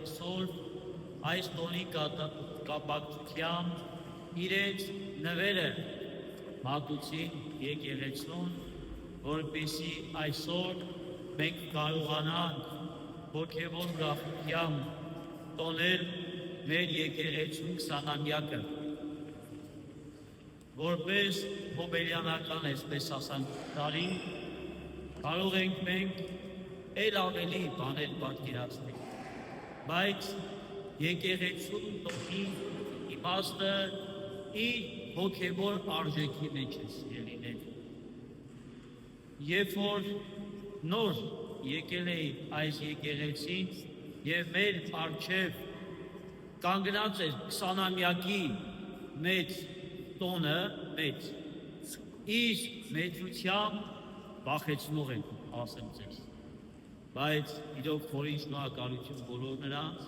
Այսօր այս տոնի կապակցությամբ իրենց նվերը մատուցին եկեղեցուն, որպեսզի այսօր մենք կարողանանք հոգևոր ուրախությամբ տոնել մեր եկեղեցու 20-ամյակը, որպես հոբելյանական, այսպես ասենք, տարի կարող ենք մենք էլ ավելի բաներ պատկերացնել, բայց եկեղեցու տոնի իմաստը իր հոգևոր արժեքի մեջ է լինել։ Երբ որ նոր եկել էի այս եկեղեցին եւ մեր առջև կանգնած էր 20-ամյակի մեծ տոնը, իր մեծությամբ վախեցնող են ասեմ ձեզ, բայց իրոք խորին շնորհակալություն բոլոր նրանց,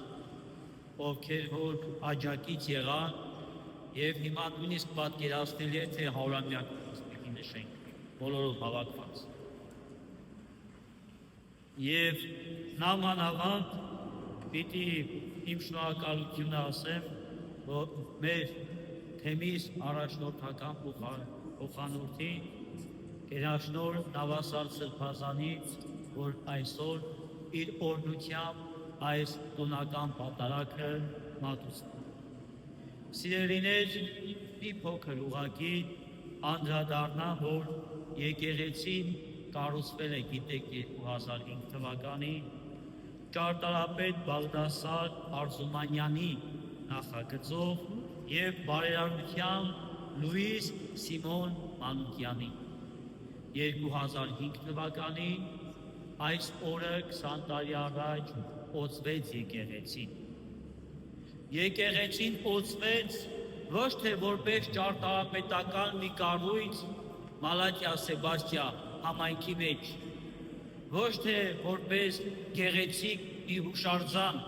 ովքեր որ աջակից եղան եւ հիմա նույնիսկ պատկերացնելի է, թե 100-ամյակ պիտի նշենք բոլորով հավաքված։ Եվ նամանավանդ պիտի իմ շնորհակալությունը ասեմ, որ մեր թեմիս առաջնորդական փոխանորդին Գերաշնոր Նավասար Սրբազանից, որ այսօր իր օրհնությամբ այս տոնական պատարագը մատուցում։ Սիրելիներ, մի փոքր ուղղակի անդրադառնամ, որ եկեղեցին կառուցվել է, գիտեք, 2005 թվականին ճարտարապետ Բաղդասար Արզումանյանի նախագծով եւ բարերարությամբ Լուիս Սիմոն Մանուկյանի 2005 թվականին այս օրը 20 տարի առաջ օծվեց եկեղեցին։ Եկեղեցին օծվեց ոչ թե որպես ճարտարապետական մի կառույց Մալաթիա Սեբաստիա համայնքի մեջ, ոչ թե որպես գեղեցիկ մի հուշարձան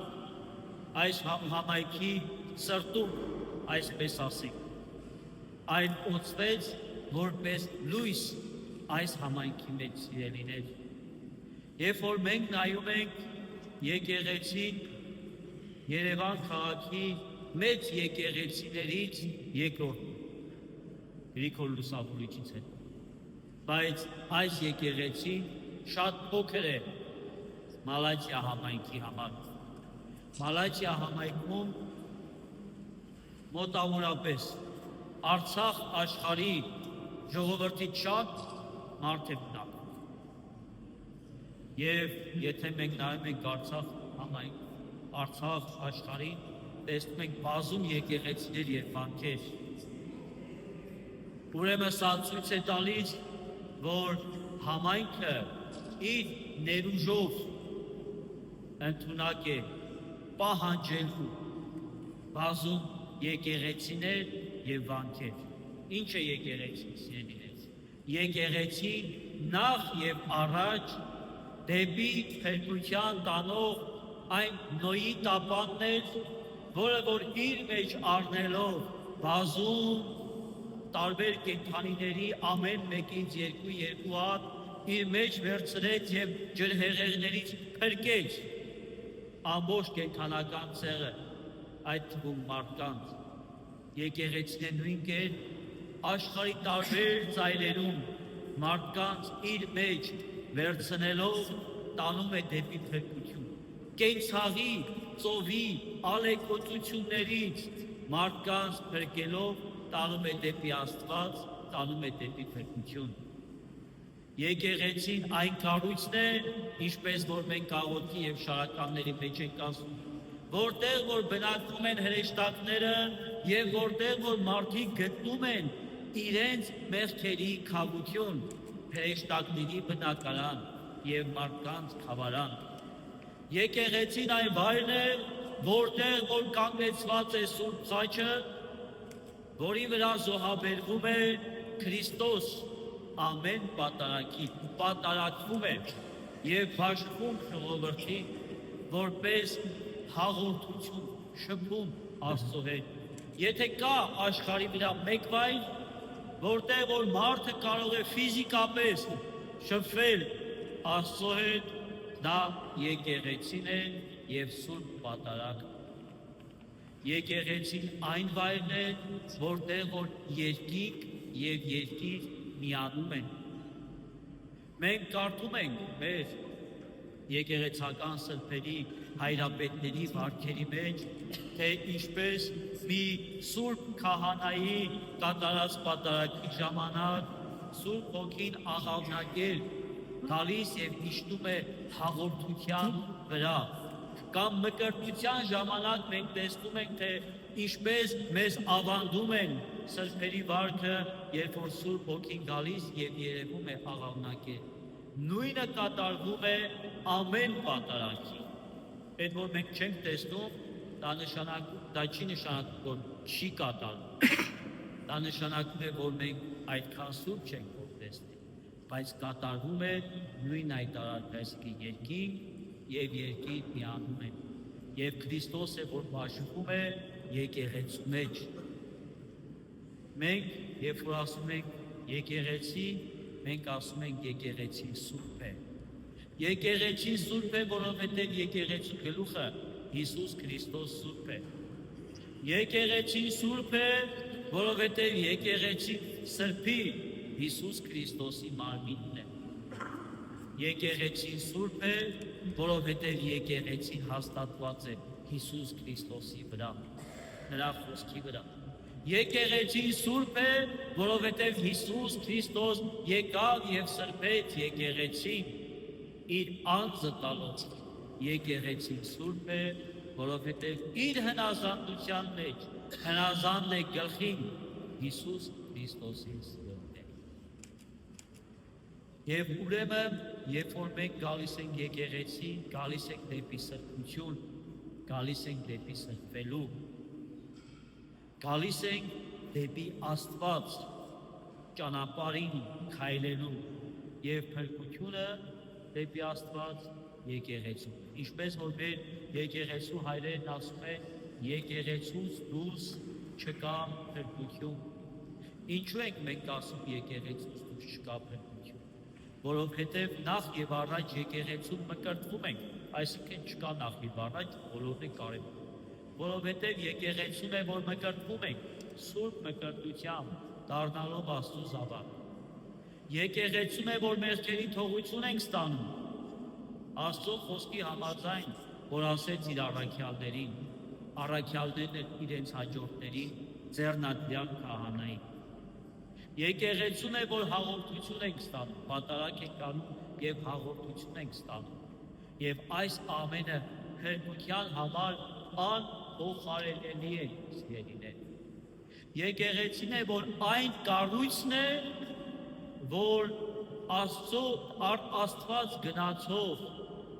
այս համայնքի սրտում, այսպես ասենք, այլ օծվեց որպես լույս այս համայնքի մեջ, սիրելիներ։ Երբ որ մենք նայում ենք եկեղեցին Երևան քաղաքի մեծ եկեղեցիներից երկրորդ Գրիգոր Լուսավորիչից հետ, բայց այս եկեղեցին շատ փոքր է Մալաթիա համայնքի համար։ Մալաթիա համայնքում մոտավորապես Արցախ աշխարհի ժողովրդից շատ մարդ է բնակվում։ Եվ եթե մենք նայում ենք Արցախ աշխարհին, տեսնում ենք բազում եկեղեցիներ եւ վանքեր։ Ուրեմն սա ցույց է տալիս, որ համայնքը իր ներուժով ընդունակ է պահանջելու բազում եկեղեցիներ եւ վանքեր։ Ինչ է եկեղեցին, սիրելիներ։ Եկեղեցին նախ եւ առաջ դեպի փրկության տանող այն Նոյի տապանն էր, որը որ իր մեջ առնելով բազում տարբեր կենդանիների ամեն մեկից երկու հատ իր մեջ վերցրեց եւ ջրհեղեղներից փրկեց ամբողջ կենդանական ցեղը, այդ թվում մարդկանց։ Եկեղեցին նույն կերպ աշխարհի տարբեր ծայրերում մարդկանց իր մեջ վերցնելով տանում է դեպի փրկություն։ Կենցաղի, ծովի, ալեկոծություններից մարդկանց փրկելով տանում է դեպի Աստված, տանում է դեպի փրկություն։ Եկեղեցին այն կառույցն է, ինչպես որ մենք աղոթքի եւ շարականների մեջ ենք ասում, որտեղ որ բնակվում են հրեշտակները եւ որտեղ որ մարդիկ գտնում են իրենց մեղքերի քավություն, հրեշտակների բնակարան եւ մարդկանց խավարան։ Եկեղեցին այն վայրն է, որտեղ որ կանգնեցված է Սուրբ Խաչը, որի վրա զոհաբերվում է Քրիստոս ամեն պատարագվում է եւ բաշխում ժողովրդին որպես հաղորդություն, շփում Աստծո հետ։ Եթե կա աշխարհի վրա մեկ վայր, որտեղ որ մարդը կարող է ֆիզիկապես շփվել Աստծո հետ, դա եկեղեցին է եւ սուրբ պատարագ։ Եկեղեցին այն վայրն է, որտեղ որ երկինք եւ երկիր միանում են։ Մենք կարդում ենք մեր եկեղեցական սրբերի հայրապետների վարքերի մեջ, թե ինչպես մի սուրբ քահանայի կատարած պատարագի ժամանակ Սուրբ Հոգին աղաղնակել գալիս եւ իջնում է հաղորդության վրա, կամ մկրտության ժամանակ մենք տեսնում ենք, թե ինչպես մեզ ավանդում են սրբերի վարքը, երբ որ Սուրբ Հոգին գալիս եւ երևում է աղաղնակել։ Նույնը կատարվում է ամեն պատարագի։ Այդ որ մենք չենք տեսնում, դա չի նշանակում, որ չի կատարվում։ Դա նշանակում է, որ մենք այդքան սուրբ չենք որ տեսնել, բայց կատարվում է նույն այդ արարքայսկի երկինք եւ երկիր միանում են։ Եվ Քրիստոսը, որ բաշխում է եկեղեցու մեջ։ Մենք, երբ որ ասում ենք եկեղեցի, մենք ասում ենք եկեղեցին սուրբ է։ Եկեղեցին սուրբ է, որովհետև եկեղեցու գլուխը Հիսուս Քրիստոս սուրբ է։ Եկեղեցին սուրբ է, որովհետև եկեղեցի սրբի Հիսուս Քրիստոսի մարմինն է։ Եկեղեցին սուրբ է, որովհետև եկեղեցին հաստատված է Հիսուս Քրիստոսի վրա, նրա խոսքի վրա։ Եկեղեցին սուրբ է, որովհետև Հիսուս Քրիստոս եկավ եւ սրբեց եկեղեցին իր անձը տալով։ Եկեղեցին սուրբ է, որովհետև իր հնազանդության մեջ հնազանդն է գլխին Հիսուս Քրիստոսի սրբն է։ Եվ ուրեմն, երբ որ մենք գալիս ենք եկեղեցի, գալիս ենք դեպի սրբություն, գալիս ենք դեպի սրբվելու, գալիս ենք դեպի Աստված ճանապարհին քայլելու եւ փրկությունը դեպի Աստված եկեղեցու։ Ինչպես որ մեր եկեղեցու հայրերն ասում են, եկեղեցուց դուրս չկա փրկություն։ Ինչու ենք մենք ասում եկեղեցուց դուրս չկա փրկություն։ Որովհետև նախ եւ առաջ եկեղեցու մկրտվում ենք, այսինքն չկա նախ եւ առաջ, բոլորն է կարևոր։ Որովհետև եկեղեցուն է, որ մկրտվում ենք սուրբ մկրտությամբ, դառնալով Աստծո զավակ։ Եկեղեցուն է, որ մեղքերի թողություն ենք ստանում, Աստծո խոսքի համաձայն, որ ասեց իր առաքյալներին, առաքյալներն իրենց հաջորդներին, ձեռնադրյալ քահանային։ Եկեղեցուն է, որ հաղորդություն ենք ստանում, պատարագ ենք անում եւ հաղորդություն ենք ստանում։ Եվ այս ամենը փրկության համար անփոխարինելի է, սիրելիներ։ Եկեղեցին է, որ այն կառույցն է, որ Աստծո Աստված գնացող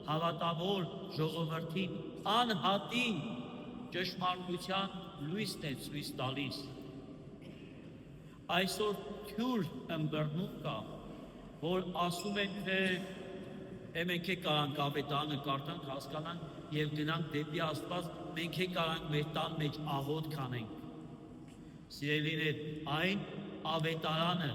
հավատավոր ժողովրդին անհատին ճշմարտության լույսն է ցույց տալիս։ Այսօր թյուր ըմբռնում կա, որ ասում են, թե մենք կարանք ավետարանը կարդանք, հասկանանք եւ գնանք դեպի Աստված, մենք կարանք մեր տան մեջ աղոտ կանենք։ Սիրելիներ, այն ավետարանը,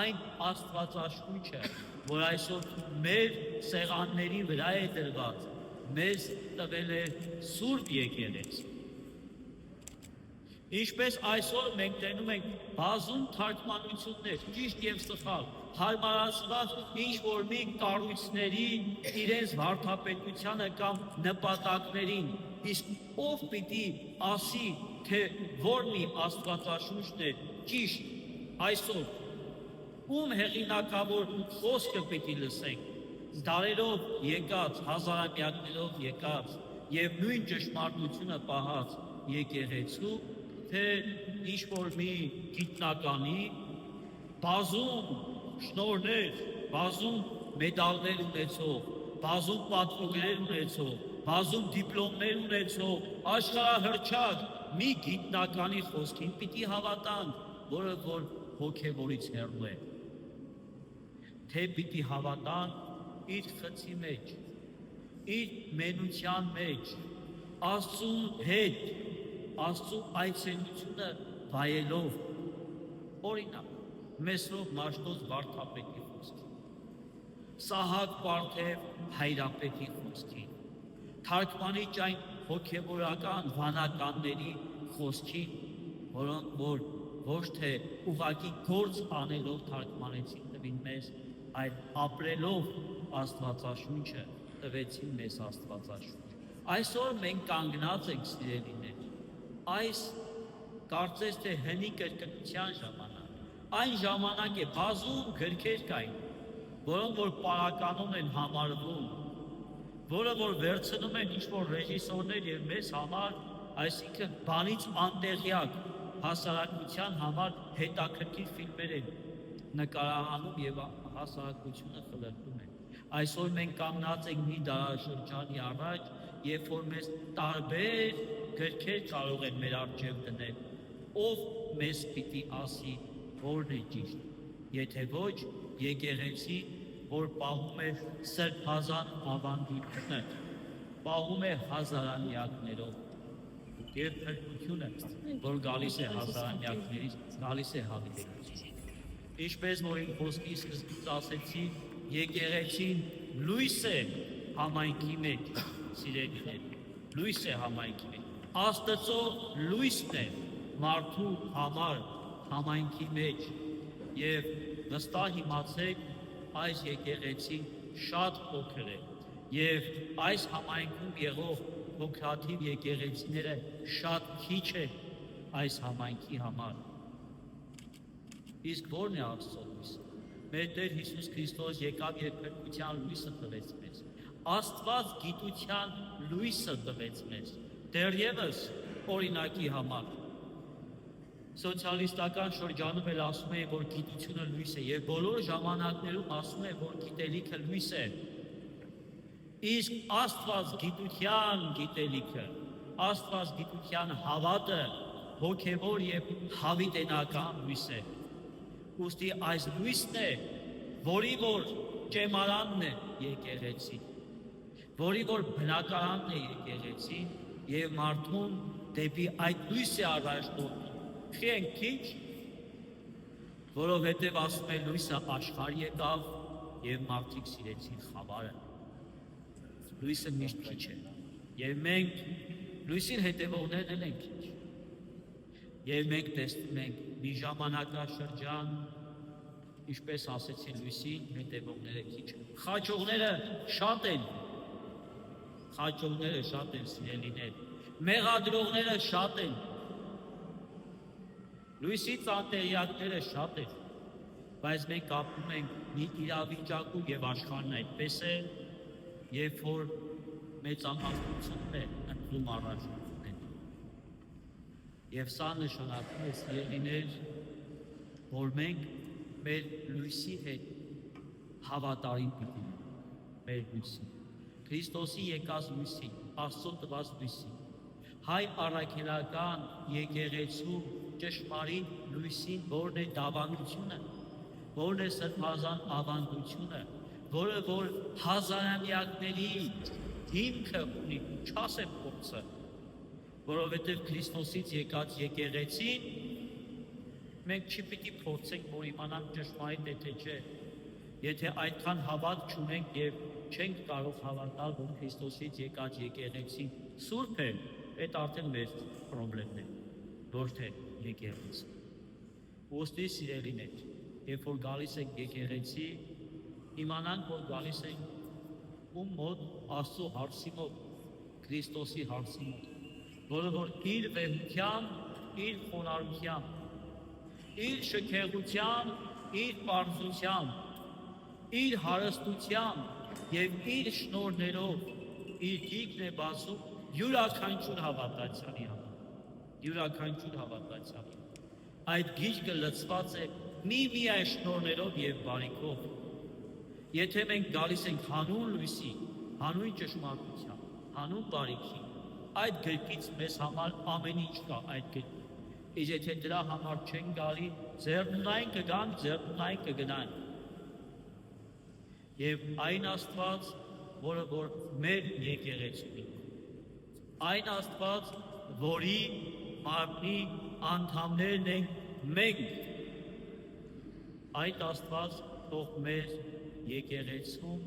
այն Աստվածաշունչը, որ այսօր մեր սեղանների վրա է դրված, մեզ տվել է սուրբ եկեղեցի։ Ինչպես այսօր մենք տենում ենք բազում թարգմանություններ, ճիշտ եւ սխալ, հարմարացված ինչ-որ մի կառույցների իրենց վարդապետությանը կամ նպատակներին, իսկ ով պիտի ասի, թե որ մի Աստվածաշունչն է ճիշտ այսօր, ում հեղինակավոր խոսքը պիտի լսենք, դարերով եկած, հազարամյակներով եկած եւ նույն ճշմարտությունը պահած եկեղեցու, թե ինչ-որ մի գիտնականի բազում շնորհներ, բազում մեդալներ ունեցող, բազում պատվոգներ ունեցող, բազում դիպլոմներ ունեցող, աշխարհահռչակ մի գիտնականի խոսքին պիտի հավատանք, որը որ հոգևորից հեռու է։ Թե պիտի հավատանք իր խցի մեջ, իր մենության մեջ, Աստծու հետ, Աստծու այցելությունը վայելով, օրինակ, Մեսրոպ Մաշտոց վարդապետի խոսքի, Սահակ Պարթև հայրապետի խոսքի, թարգմանիչ այն հոգևորական վանականների խոսքին, որոնք որ ոչ թե ուղղակի գործ անելով թարգմանեցին տվին մեզ, այլ ապրելով Աստվածաշունչը տվեցին մեզ Աստվածաշունչ։ Այսօր մենք կանգնած ենք, սիրելիներ, այս կարծես թե հնի կրկնության ժամանակ, այն ժամանակ է բազում գրքեր կային, որոնք որ պարականոն են համարվում, որը որ վերցնում են ինչ-որ ռեժիսորներ և մեզ համար, այսինքն բանից անտեղյակ հասարակության համար հետաքրքիր ֆիլմեր են նկարահանում և հասարակությունը խլրտում են։ Այսօր մենք կանգնած ենք մի դարաշրջանի առաջ, երբ որ մեզ տարբեր գրքեր կարող են մեր առջև դնել, ով մեզ պիտի ասի, որն է ճիշտ, եթե ոչ եկեղեցի, որ պահում է սրբազան ավանդությունը, պահում է հազարանյակներով և փրկությունը, որ գալիս է հազարանյակներից, գալիս է հավիտենություն։ Ինչպես որ իմ խոսքի սկզբից ասեցի, եկեղեցին լույս է համայնքի մեջ, սիրելիներ, լույս է համայնքի մեջ, Աստծո լույսն է մարդու համար համայնքի մեջ և վստահ իմացեք, այս եկեղեցին շատ փոքր է և այս համայնքում եղող փոքրաթիվ եկեղեցիները շատ քիչ է այս համայնքի համար։ Իսկ ո՞րն է Աստծո լույսը։ Մեր Տեր Հիսուս Քրիստոս եկավ և փրկության լույսը տվեց մեզ։ Աստված գիտության լույսը տվեց մեզ։ Դեռևս օրինակի համար սոցիալիստական շրջանում էլ ասում է, որ գիտությունը լույս է և բոլոր ժամանակներում ասում է, որ գիտելիքը լույս է։ Իսկ Աստված գիտության գիտելիքը, Աստված գիտության հավատը հոգևոր և հավիտենական լույս է։ Ուստի այս լույսն է, որի որ ճեմարանն է եկեղեցին, որի որ բնակարանն է եկեղեցին և մարդուն դեպի այդ լույս է առաջնորդում։ Խիենք քիչ, որովհետև ասում է լույսը աշխարհ եկավ և մարդիկ սիրեցին խավարը։ Լույսը միշտ քիչ է և մենք լույսին հետևողներն ենք քիչ և մենք տեսնում ենք մի ժամանակաշրջան, ինչպես ասեցի, լույսին հետևողները քիչ են, խաչողները շատ են սիրելիներ, մեղադրողները շատ են, լույսից անտեղյակները շատ են, բայց մենք ապրում ենք մի իրավիճակում և աշխարհն այդպես է, երբ որ մեծամասնությունն է ընտրում առաջնորդեն։ Եվ սա նշանակում է, սիրելիներ, որ մենք մեր լույսի հետ հավատարիմ պիտի մեր լույսի, Քրիստոսի եկած լույսի, Աստծո տված լույսի, հայ առաքելական եկեղեցու ճշմարիտ լույսին, որն է դավանդությունը, որն է սրբազան ավանդությունը, որը որ հազարամյակների հիմքը ունի, չասեմ փորձը, որովհետև Քրիստոսից եկած եկեղեցին մենք չպիտի փորձենք, որ իմանանք ճշմարիտ է թե չէ, եթե այդքան հավատ չունենք և չենք կարող հավատալ, որ Քրիստոսից եկած եկեղեցին սուրբ է, այդ արդեն մեր պրոբլեմն է, ոչ թե եկեղեցի։ Ուստի սիրելիներ, երբ որ գալիս ենք եկեղեցի, իմանանք, որ գալիս ենք ում մոտ, Աստծո հարսի մոտ, Քրիստոսի հարսի մոտ, որը որ իր վեհությամբ, իր խոնարհությամբ, իր շքեղությամբ, իր պարզությամբ, իր հարստությամբ և իր շնորհներով իր գիգն է բացում յուրաքանչյուր հավատացյալի համար, յուրաքանչյուր հավատացյալի։ Այդ գիժկը լցված է միայն շնորհներով և բարիքով։ Եթե մենք գալիս ենք հանուն լույսի, հանուն ճշմարտության, հանուն բարիքի, այդ գրքից մեզ համար ամեն ինչ կա այդ գրքում։ Իսկ եթե դրա համար չեն գալի, ձեռնունայն կգան, ձեռնունայն կգնան։ Եվ այն Աստված, որը որ մեր եկեղեցին է, այն Աստված, որի մարմնի անդամներն ենք մենք, այդ Աստված թող մեր եկեղեցում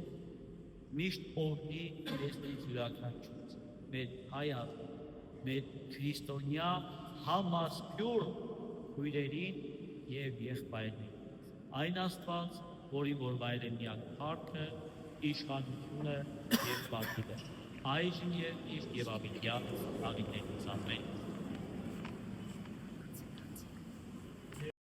միշտ օրհնի մեզնից յուրաքանչյուրս, մեր հայ մեր քրիստոնյա համասփյուր քույրերին եւ եղբայրներին։ Այն Աստված, որի որ վայրենյակ փառքը, իշխանությունը եւ պատիվը այժմ եւ իսկ եւ ավիտյա ամենից ամեն